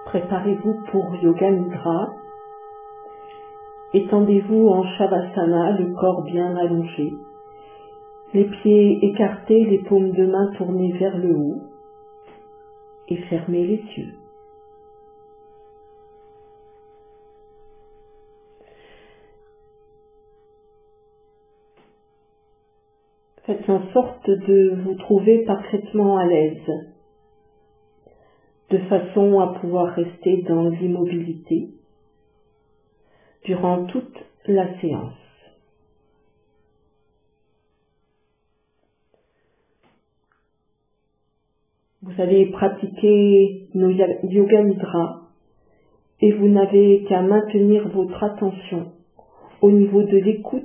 Préparez-vous pour Yoga Nidra. Étendez-vous en Shavasana, le corps bien allongé, les pieds écartés, les paumes de main tournées vers le haut et fermez les yeux. Faites en sorte de vous trouver parfaitement à l'aise, de façon à pouvoir rester dans l'immobilité durant toute la séance. Vous allez pratiquer nos Yoga Nidra et vous n'avez qu'à maintenir votre attention au niveau de l'écoute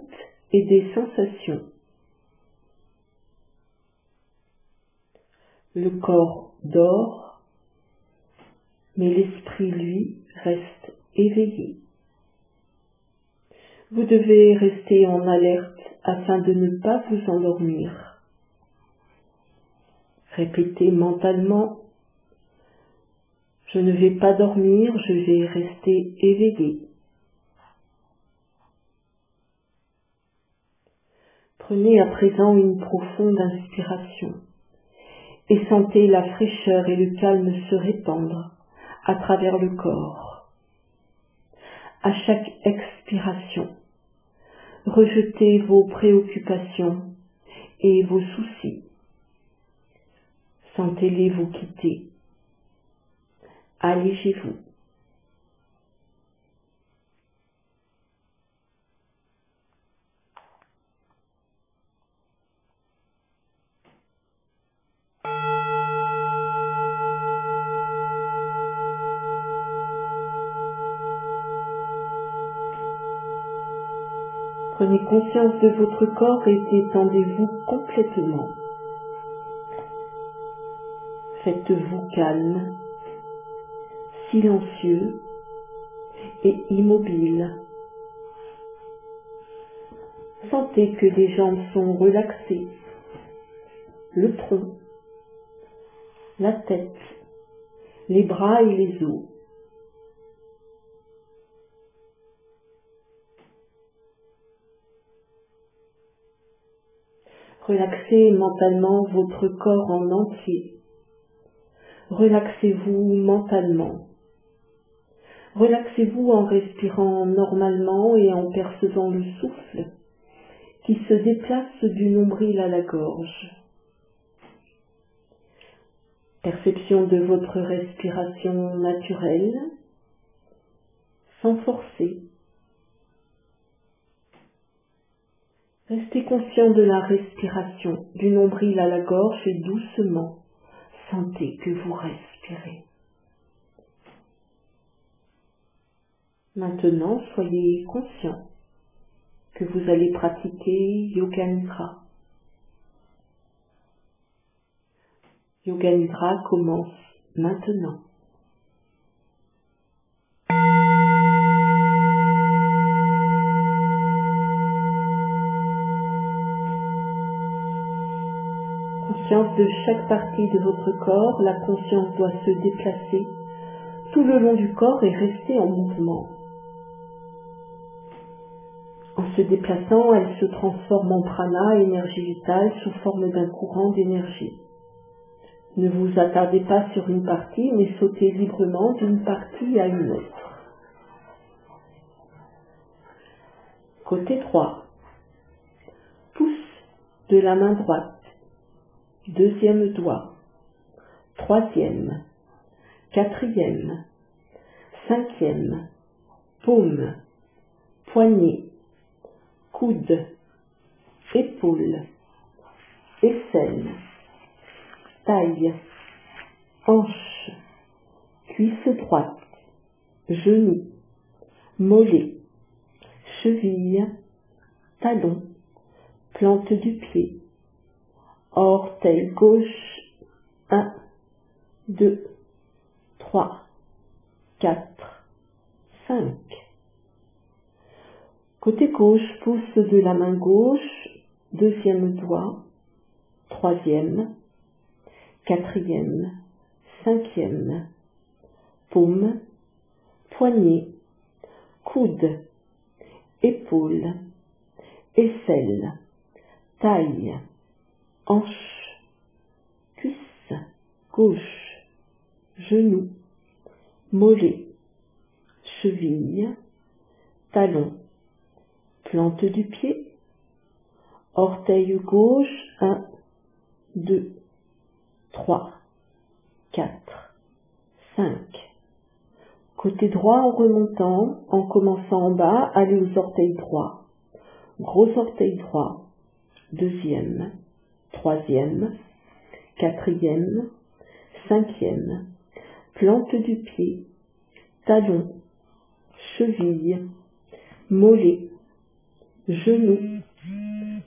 et des sensations. Le corps dort, mais l'esprit, lui, reste éveillé. Vous devez rester en alerte afin de ne pas vous endormir. Répétez mentalement: je ne vais pas dormir, je vais rester éveillé. Prenez à présent une profonde inspiration et sentez la fraîcheur et le calme se répandre à travers le corps. À chaque expiration, rejetez vos préoccupations et vos soucis. Sentez-les vous quitter. Allégez-vous. Prenez conscience de votre corps et détendez-vous complètement. Faites-vous calme, silencieux et immobile. Sentez que les jambes sont relaxées, le tronc, la tête, les bras et les os. Relaxez mentalement votre corps en entier. Relaxez-vous mentalement. Relaxez-vous en respirant normalement et en percevant le souffle qui se déplace du nombril à la gorge. Perception de votre respiration naturelle, sans forcer. Restez conscient de la respiration, du nombril à la gorge et doucement, sentez que vous respirez. Maintenant, soyez conscient que vous allez pratiquer Yoga Nidra. Yoga Nidra commence maintenant. Conscience de chaque partie de votre corps, la conscience doit se déplacer tout le long du corps et rester en mouvement. En se déplaçant, elle se transforme en prana, énergie vitale, sous forme d'un courant d'énergie. Ne vous attardez pas sur une partie, mais sautez librement d'une partie à une autre. Côté droit. Pouce de la main droite. Deuxième doigt. Troisième. Quatrième. Cinquième. Paume. Poignet. Coude. Épaule. Aisselle. Taille. Hanche. Cuisse droite. Genou. Mollet. Cheville. Talon. Plante du pied. Orteil gauche. 1, 2, 3, 4, 5. Côté gauche, pouce de la main gauche, deuxième doigt, troisième, quatrième, cinquième, paume, poignet, coude, épaule, aisselle, taille, hanche, cuisse, gauche, genou, mollet, cheville, talon, plante du pied, orteil gauche, 1, 2, 3, 4, 5. Côté droit en remontant, en commençant en bas, allez aux orteils droits. Gros orteil droit, deuxième, troisième, quatrième, cinquième, plante du pied, talon, cheville, mollet, genou,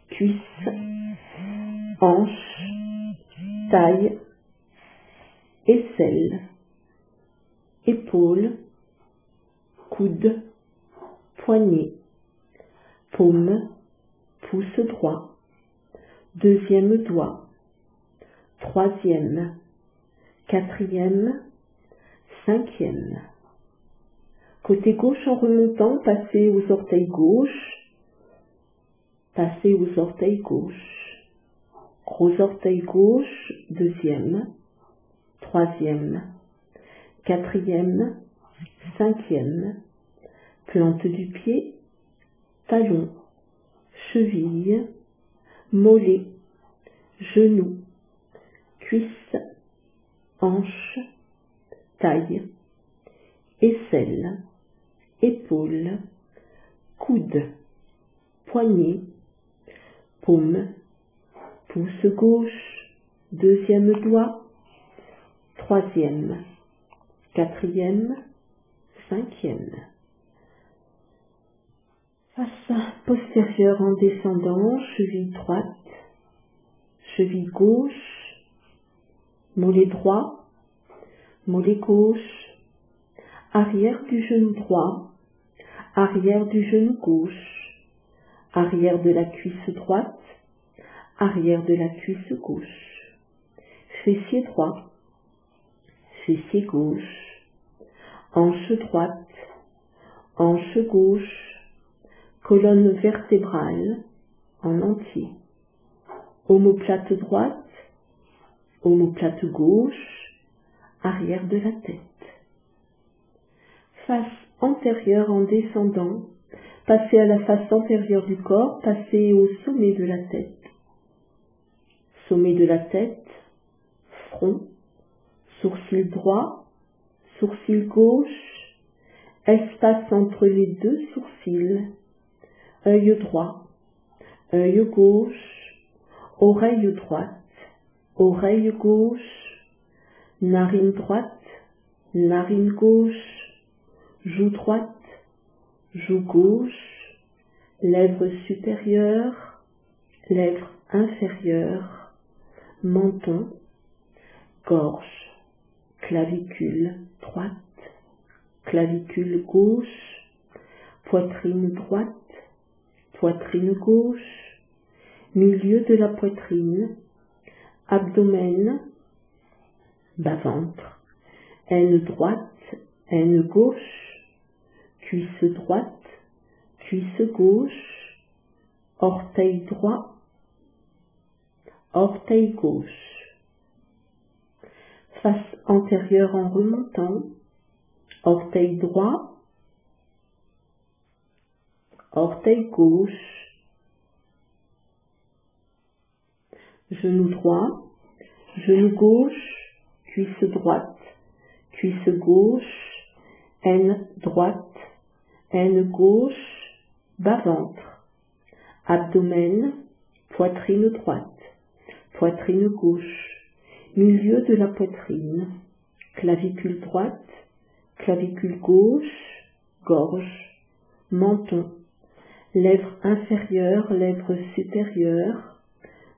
cuisse, hanche, taille, aisselle, épaule, coude, poignet, paume, pouce droit, deuxième doigt, troisième, quatrième, cinquième. Côté gauche en remontant, passez aux orteils gauche, passez aux orteils gauche. Gros orteil gauche, deuxième, troisième, quatrième, cinquième, plante du pied, talon, cheville, mollet, genou, cuisse, hanche, taille, aisselle, épaule, coude, poignet, paume, pouce gauche, deuxième doigt, troisième, quatrième, cinquième. Face postérieure en descendant, cheville droite, cheville gauche, mollet droit, mollet gauche, arrière du genou droit, arrière du genou gauche, arrière de la cuisse droite, arrière de la cuisse gauche, fessier droit, fessier gauche, hanche droite, hanche gauche, colonne vertébrale en entier, omoplate droite, omoplate gauche, arrière de la tête. Face antérieure en descendant, passez à la face antérieure du corps, passez au sommet de la tête. Sommet de la tête, front, sourcil droit, sourcil gauche, espace entre les deux sourcils, œil droit, œil gauche, oreille droite, oreille gauche, narine droite, narine gauche, joue droite, joue gauche, lèvres supérieures, lèvres inférieures, menton, gorge, clavicule droite, clavicule gauche, poitrine droite, poitrine gauche, milieu de la poitrine, abdomen, bas-ventre, aine droite, aine gauche, cuisse droite, cuisse gauche, orteil droit, orteil gauche. Face antérieure en remontant, orteil droit, orteil gauche, genou droit, genou gauche, cuisse droite, cuisse gauche, aine droite, aine gauche, bas-ventre, abdomen, poitrine droite, poitrine gauche, milieu de la poitrine, clavicule droite, clavicule gauche, gorge, menton, lèvres inférieures, lèvres supérieures,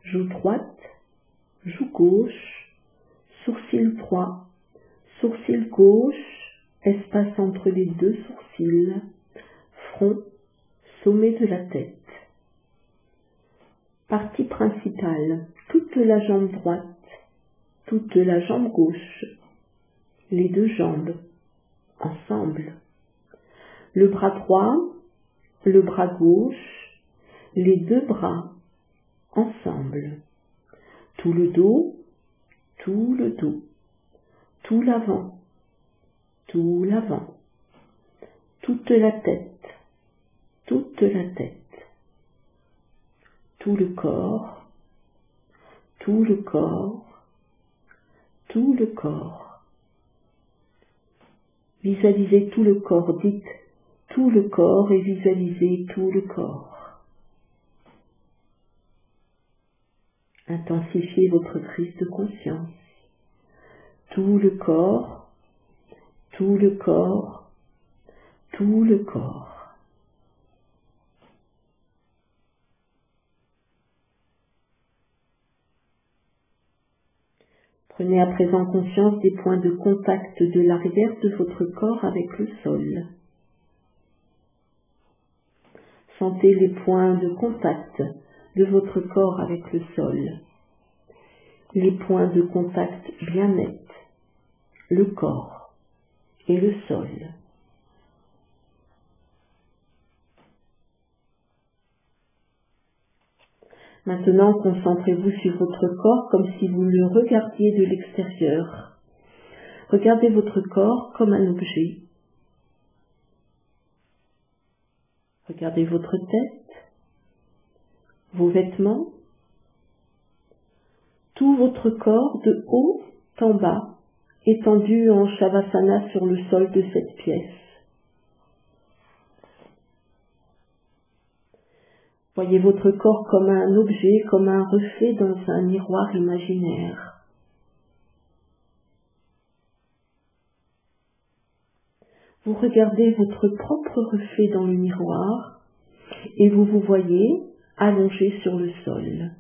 joue droite, joue gauche, sourcil droit, sourcil gauche, espace entre les deux sourcils, front, sommet de la tête. Partie principale, toute la jambe droite, toute la jambe gauche, les deux jambes, ensemble. Le bras droit, le bras gauche, les deux bras ensemble. Tout le dos, tout l'avant, toute la tête, tout le corps, Visualisez tout le corps, dites tout le corps et visualisez tout le corps. Intensifiez votre prise de conscience. Tout le corps. Prenez à présent conscience des points de contact de l'arrière de votre corps avec le sol. Sentez les points de contact de votre corps avec le sol. Les points de contact bien nets, le corps et le sol. Maintenant, concentrez-vous sur votre corps comme si vous le regardiez de l'extérieur. Regardez votre corps comme un objet. Regardez votre tête, vos vêtements, tout votre corps de haut en bas, étendu en Shavasana sur le sol de cette pièce. Voyez votre corps comme un objet, comme un reflet dans un miroir imaginaire. Vous regardez votre propre reflet dans le miroir et vous vous voyez allongé sur le sol.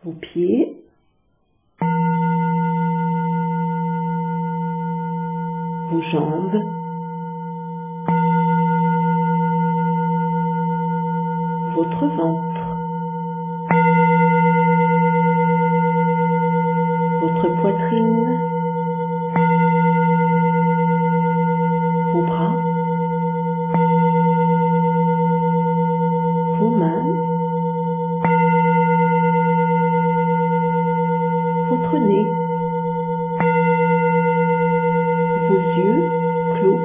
Vos pieds, vos jambes, votre ventre, votre poitrine, vos bras, vos mains, votre nez, vos yeux clos,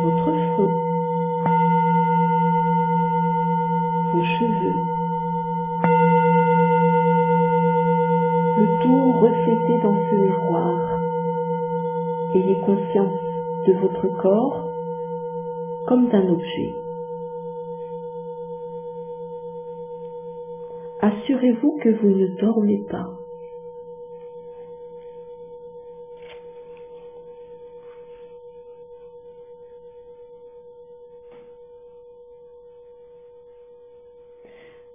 votre front, vos cheveux, le tout reflété dans ce miroir. Ayez conscience de votre corps comme d'un objet. Assurez-vous que vous ne dormez pas.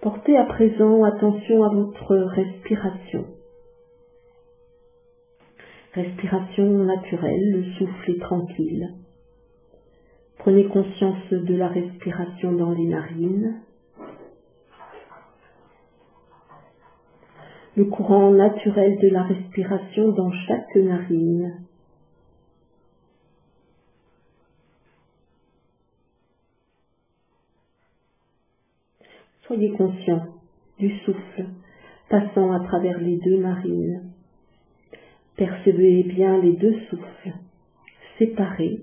Portez à présent attention à votre respiration. Respiration naturelle, le souffle est tranquille. Prenez conscience de la respiration dans les narines. Le courant naturel de la respiration dans chaque narine. Soyez conscient du souffle passant à travers les deux narines. Percevez bien les deux souffles, séparés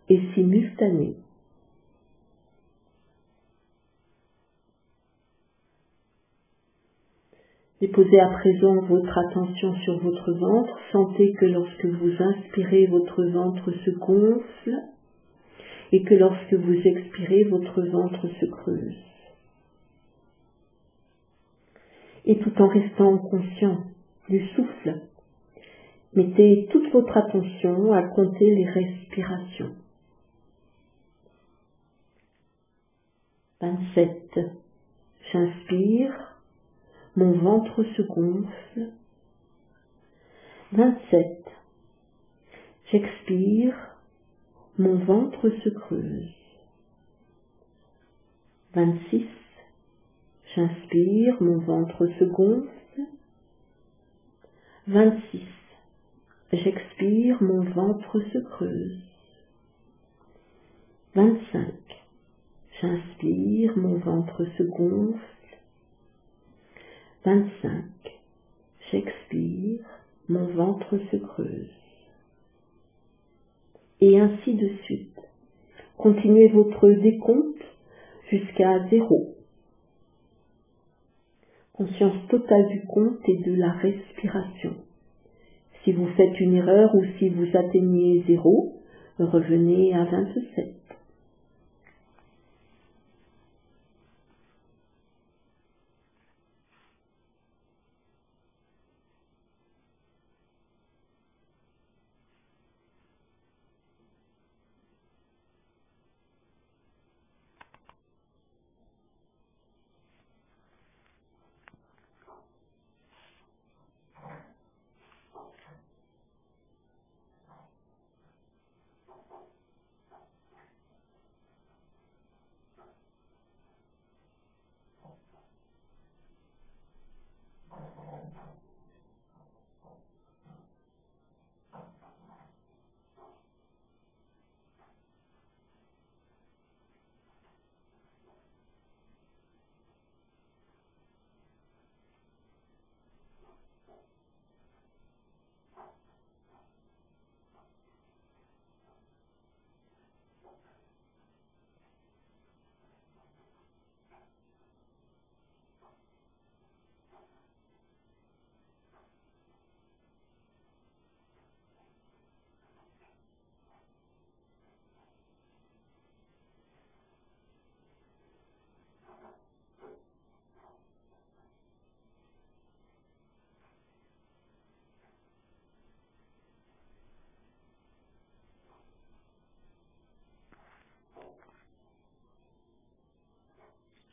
et simultanés. Déposez à présent votre attention sur votre ventre. Sentez que lorsque vous inspirez, votre ventre se gonfle et que lorsque vous expirez, votre ventre se creuse. Et tout en restant conscient du souffle, mettez toute votre attention à compter les respirations. 27. J'inspire, mon ventre se gonfle. 27. J'expire, mon ventre se creuse. 26. J'inspire, mon ventre se gonfle. 26. J'expire, mon ventre se creuse. 25. J'inspire, mon ventre se gonfle. 25. J'expire, mon ventre se creuse. Et ainsi de suite. Continuez votre décompte jusqu'à 0. Conscience totale du compte et de la respiration. Si vous faites une erreur ou si vous atteignez 0, revenez à 27.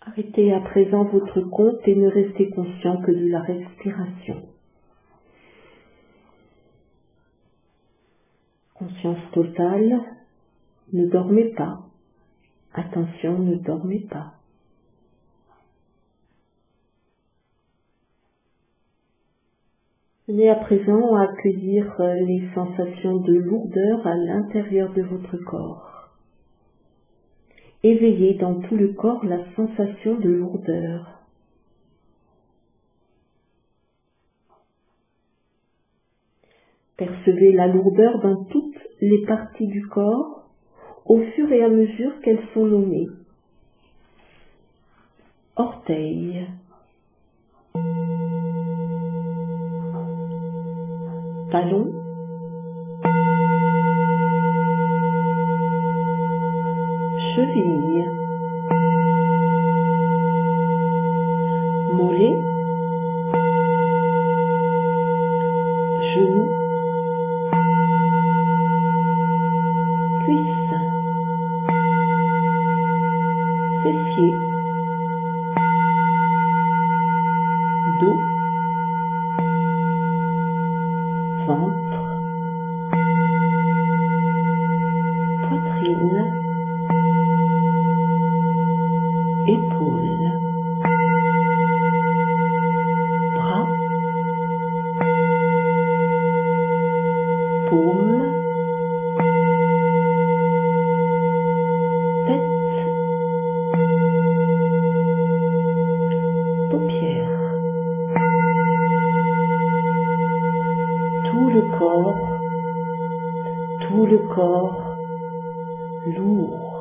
Arrêtez à présent votre compte et ne restez conscient que de la respiration. Conscience totale, ne dormez pas. Attention, ne dormez pas. Venez à présent à accueillir les sensations de lourdeur à l'intérieur de votre corps. Éveillez dans tout le corps la sensation de lourdeur. Percevez la lourdeur dans toutes les parties du corps au fur et à mesure qu'elles sont nommées. Orteils, talons, chevilles, mollets, genoux, cuisses, fessiers, dos, ventre, poitrine, épaules, bras, paumes, tête, paupières. Tout le corps lourd.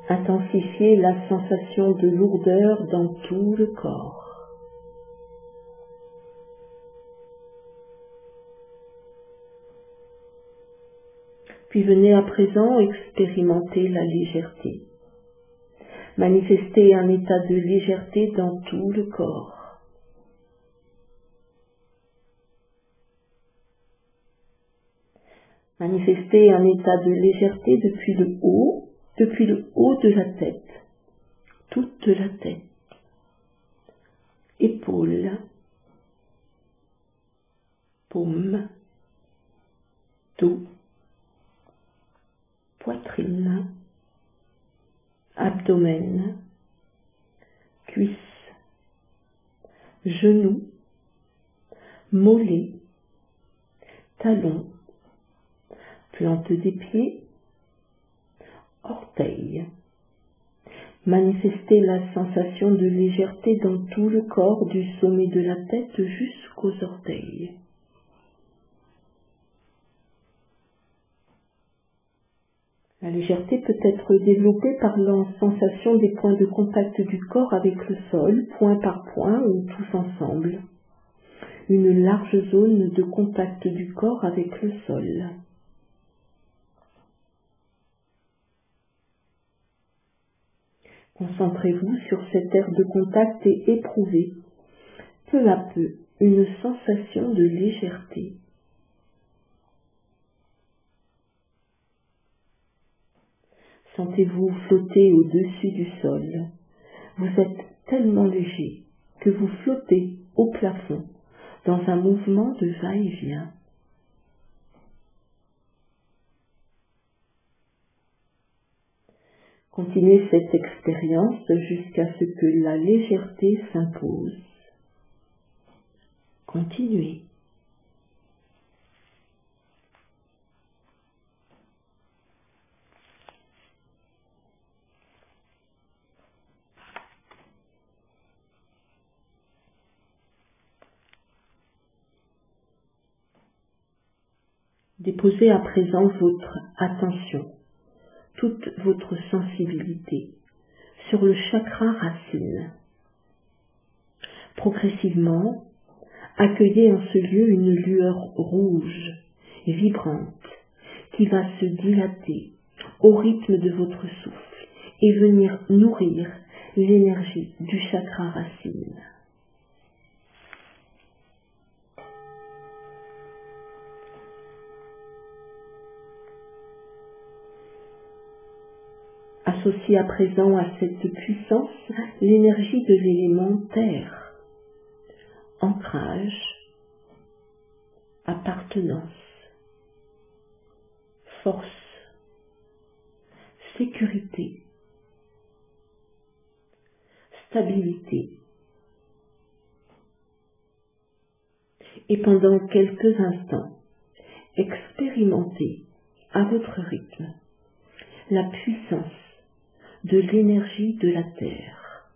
Intensifiez la sensation de lourdeur dans tout le corps. Puis venez à présent expérimenter la légèreté. Manifestez un état de légèreté dans tout le corps. Manifestez un état de légèreté depuis le haut de la tête, toute la tête, épaules, paumes, dos, poitrine, abdomen, cuisses, genoux, mollets, talons, plante des pieds, orteils. Manifestez la sensation de légèreté dans tout le corps, du sommet de la tête jusqu'aux orteils. La légèreté peut être développée par la sensation des points de contact du corps avec le sol, point par point ou tous ensemble. Une large zone de contact du corps avec le sol. Concentrez-vous sur cette aire de contact et éprouvez peu à peu une sensation de légèreté. Sentez-vous flotter au-dessus du sol. Vous êtes tellement léger que vous flottez au plafond dans un mouvement de va-et-vient. Continuez cette expérience jusqu'à ce que la légèreté s'impose. Continuez. Déposez à présent votre attention, toute votre sensibilité sur le chakra racine. Progressivement, accueillez en ce lieu une lueur rouge et vibrante qui va se dilater au rythme de votre souffle et venir nourrir l'énergie du chakra racine. Associez à présent à cette puissance l'énergie de l'élément terre, ancrage, appartenance, force, sécurité, stabilité. Et pendant quelques instants, expérimentez à votre rythme la puissance de l'énergie de la terre.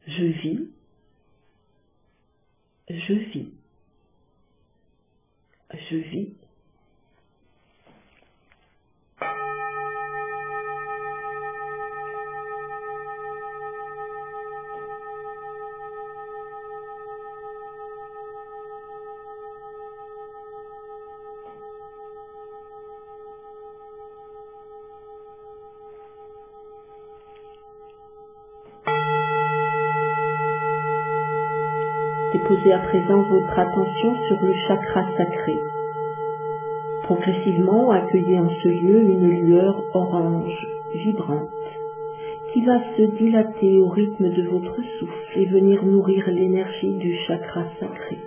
Je vis, je vis, je vis. Déposez à présent votre attention sur le chakra sacré. Progressivement, accueillez en ce lieu une lueur orange, vibrante, qui va se dilater au rythme de votre souffle et venir nourrir l'énergie du chakra sacré.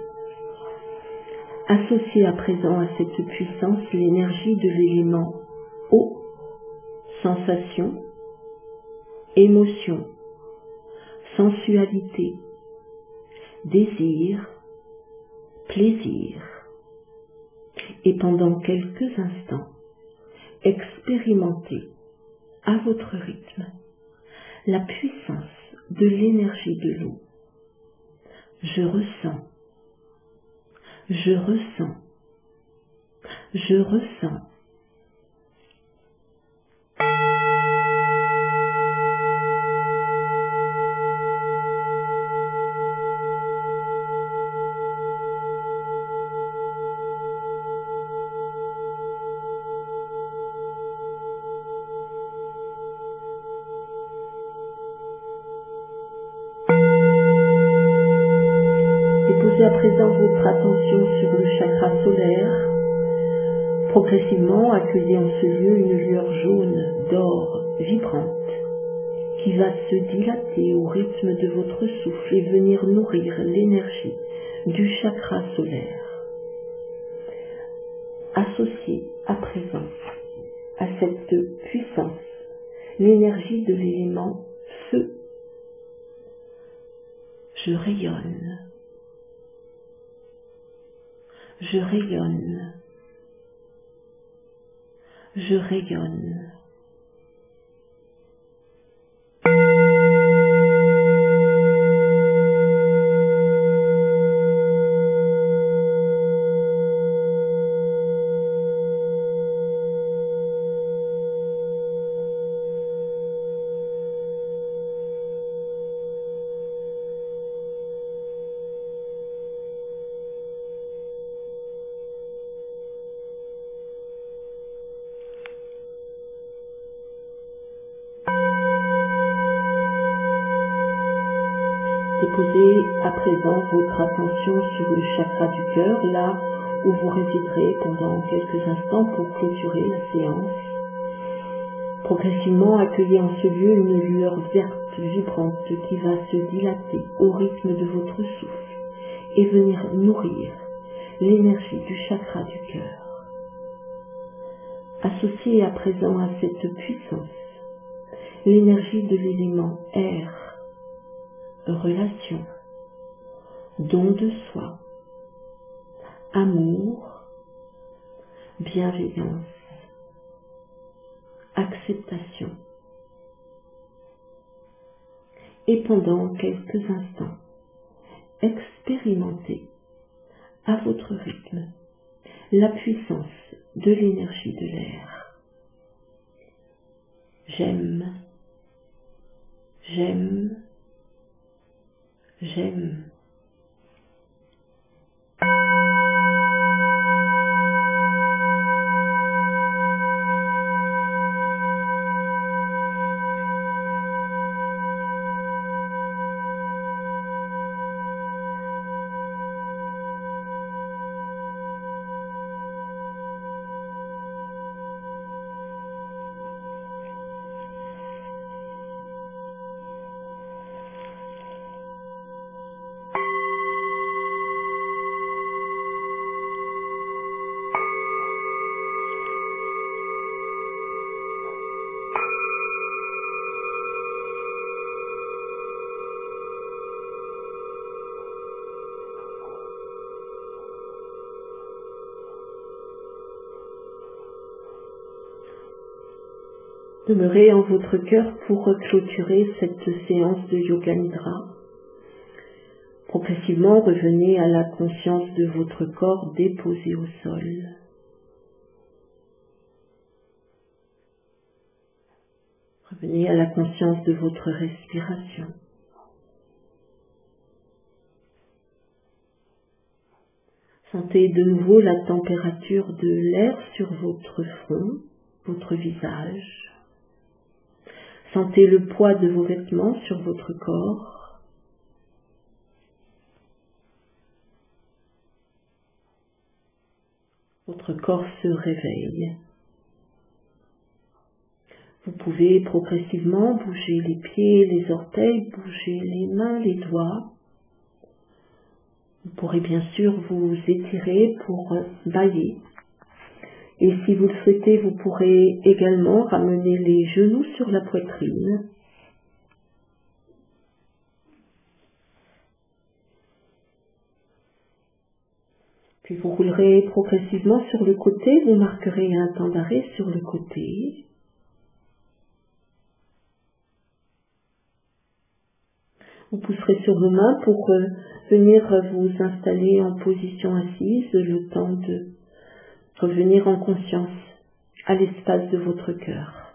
Associez à présent à cette puissance l'énergie de l'élément eau, sensation, émotion, sensualité, désir, plaisir. Et pendant quelques instants, expérimentez à votre rythme la puissance de l'énergie de l'eau. Je ressens, je ressens, je ressens. Déposez à présent votre attention sur le chakra solaire. Progressivement, accueillez en ce lieu une lueur jaune, d'or, vibrante, qui va se dilater au rythme de votre souffle et venir nourrir l'énergie du chakra solaire. Associez à présent à cette puissance l'énergie de l'élément feu, Je rayonne. Je rayonne. Je rayonne. Déposez à présent votre attention sur le chakra du cœur, là où vous résiderez pendant quelques instants pour clôturer la séance. Progressivement, accueillez en ce lieu une lueur verte, vibrante, qui va se dilater au rythme de votre souffle et venir nourrir l'énergie du chakra du cœur. Associez à présent à cette puissance l'énergie de l'élément air, relation, don de soi, amour, bienveillance, acceptation. Et pendant quelques instants, expérimentez à votre rythme la puissance de l'énergie de l'air. J'aime, j'aime, j'aime. Demeurez en votre cœur pour clôturer cette séance de Yoga Nidra. Progressivement, revenez à la conscience de votre corps déposé au sol. Revenez à la conscience de votre respiration. Sentez de nouveau la température de l'air sur votre front, votre visage. Sentez le poids de vos vêtements sur votre corps. Votre corps se réveille. Vous pouvez progressivement bouger les pieds, les orteils, bouger les mains, les doigts. Vous pourrez bien sûr vous étirer pour bâiller. Et si vous le souhaitez, vous pourrez également ramener les genoux sur la poitrine. Puis vous roulerez progressivement sur le côté, vous marquerez un temps d'arrêt sur le côté. Vous pousserez sur vos mains pour venir vous installer en position assise, le temps de revenir en conscience à l'espace de votre cœur.